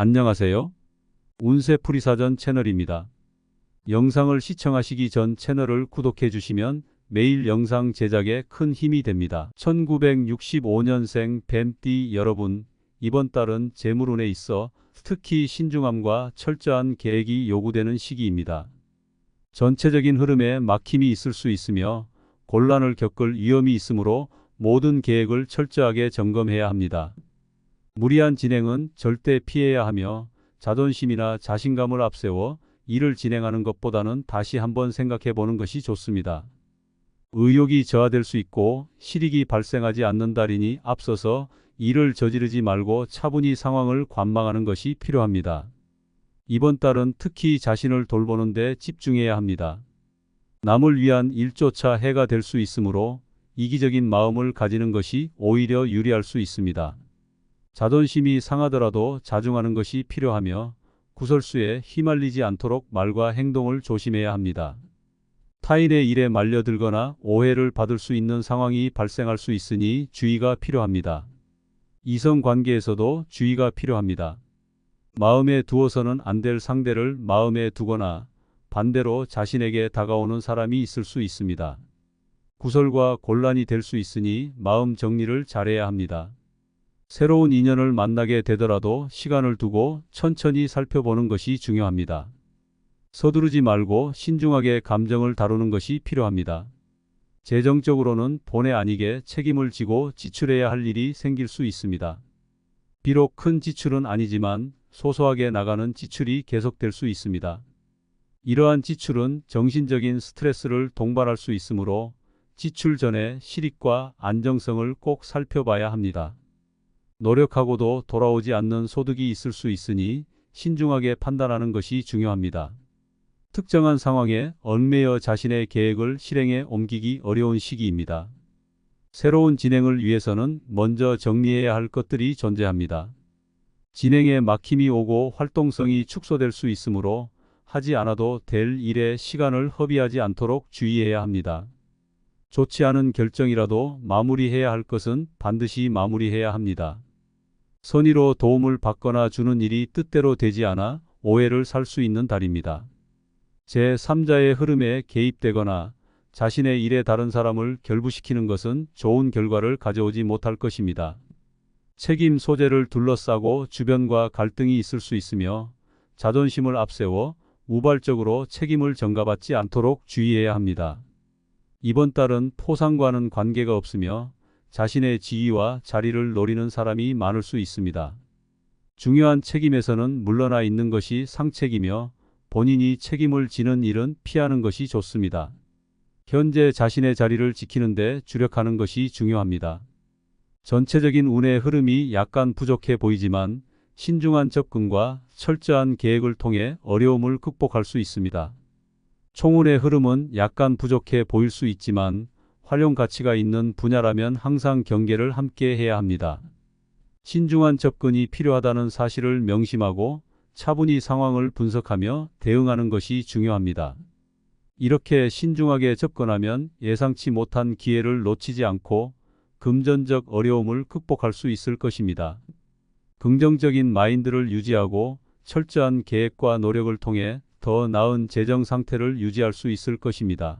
안녕하세요. 운세풀이사전 채널입니다. 영상을 시청하시기 전 채널을 구독해 주시면 매일 영상 제작에 큰 힘이 됩니다. 1965년생 뱀띠 여러분, 이번 달은 재물운에 있어 특히 신중함과 철저한 계획이 요구되는 시기입니다. 전체적인 흐름에 막힘이 있을 수 있으며 곤란을 겪을 위험이 있으므로 모든 계획을 철저하게 점검해야 합니다. 무리한 진행은 절대 피해야 하며 자존심이나 자신감을 앞세워 일을 진행하는 것보다는 다시 한번 생각해 보는 것이 좋습니다. 의욕이 저하될 수 있고 실익이 발생하지 않는 달이니 앞서서 일을 저지르지 말고 차분히 상황을 관망하는 것이 필요합니다. 이번 달은 특히 자신을 돌보는 데 집중해야 합니다. 남을 위한 일조차 해가 될 수 있으므로 이기적인 마음을 가지는 것이 오히려 유리할 수 있습니다. 자존심이 상하더라도 자중하는 것이 필요하며 구설수에 휘말리지 않도록 말과 행동을 조심해야 합니다. 타인의 일에 말려들거나 오해를 받을 수 있는 상황이 발생할 수 있으니 주의가 필요합니다. 이성관계에서도 주의가 필요합니다. 마음에 두어서는 안 될 상대를 마음에 두거나 반대로 자신에게 다가오는 사람이 있을 수 있습니다. 구설과 곤란이 될 수 있으니 마음 정리를 잘해야 합니다. 새로운 인연을 만나게 되더라도 시간을 두고 천천히 살펴보는 것이 중요합니다. 서두르지 말고 신중하게 감정을 다루는 것이 필요합니다. 재정적으로는 본의 아니게 책임을 지고 지출해야 할 일이 생길 수 있습니다. 비록 큰 지출은 아니지만 소소하게 나가는 지출이 계속될 수 있습니다. 이러한 지출은 정신적인 스트레스를 동반할 수 있으므로 지출 전에 실익과 안정성을 꼭 살펴봐야 합니다. 노력하고도 돌아오지 않는 소득이 있을 수 있으니 신중하게 판단하는 것이 중요합니다. 특정한 상황에 얽매여 자신의 계획을 실행에 옮기기 어려운 시기입니다. 새로운 진행을 위해서는 먼저 정리해야 할 것들이 존재합니다. 진행에 막힘이 오고 활동성이 축소될 수 있으므로 하지 않아도 될 일에 시간을 허비하지 않도록 주의해야 합니다. 좋지 않은 결정이라도 마무리해야 할 것은 반드시 마무리해야 합니다. 선의로 도움을 받거나 주는 일이 뜻대로 되지 않아 오해를 살 수 있는 달입니다. 제3자의 흐름에 개입되거나 자신의 일에 다른 사람을 결부시키는 것은 좋은 결과를 가져오지 못할 것입니다. 책임 소재를 둘러싸고 주변과 갈등이 있을 수 있으며 자존심을 앞세워 우발적으로 책임을 전가받지 않도록 주의해야 합니다. 이번 달은 포상과는 관계가 없으며 자신의 지위와 자리를 노리는 사람이 많을 수 있습니다. 중요한 책임에서는 물러나 있는 것이 상책이며 본인이 책임을 지는 일은 피하는 것이 좋습니다. 현재 자신의 자리를 지키는 데 주력하는 것이 중요합니다. 전체적인 운의 흐름이 약간 부족해 보이지만 신중한 접근과 철저한 계획을 통해 어려움을 극복할 수 있습니다. 총운의 흐름은 약간 부족해 보일 수 있지만 활용 가치가 있는 분야라면 항상 경계를 함께 해야 합니다. 신중한 접근이 필요하다는 사실을 명심하고 차분히 상황을 분석하며 대응하는 것이 중요합니다. 이렇게 신중하게 접근하면 예상치 못한 기회를 놓치지 않고 금전적 어려움을 극복할 수 있을 것입니다. 긍정적인 마인드를 유지하고 철저한 계획과 노력을 통해 더 나은 재정 상태를 유지할 수 있을 것입니다.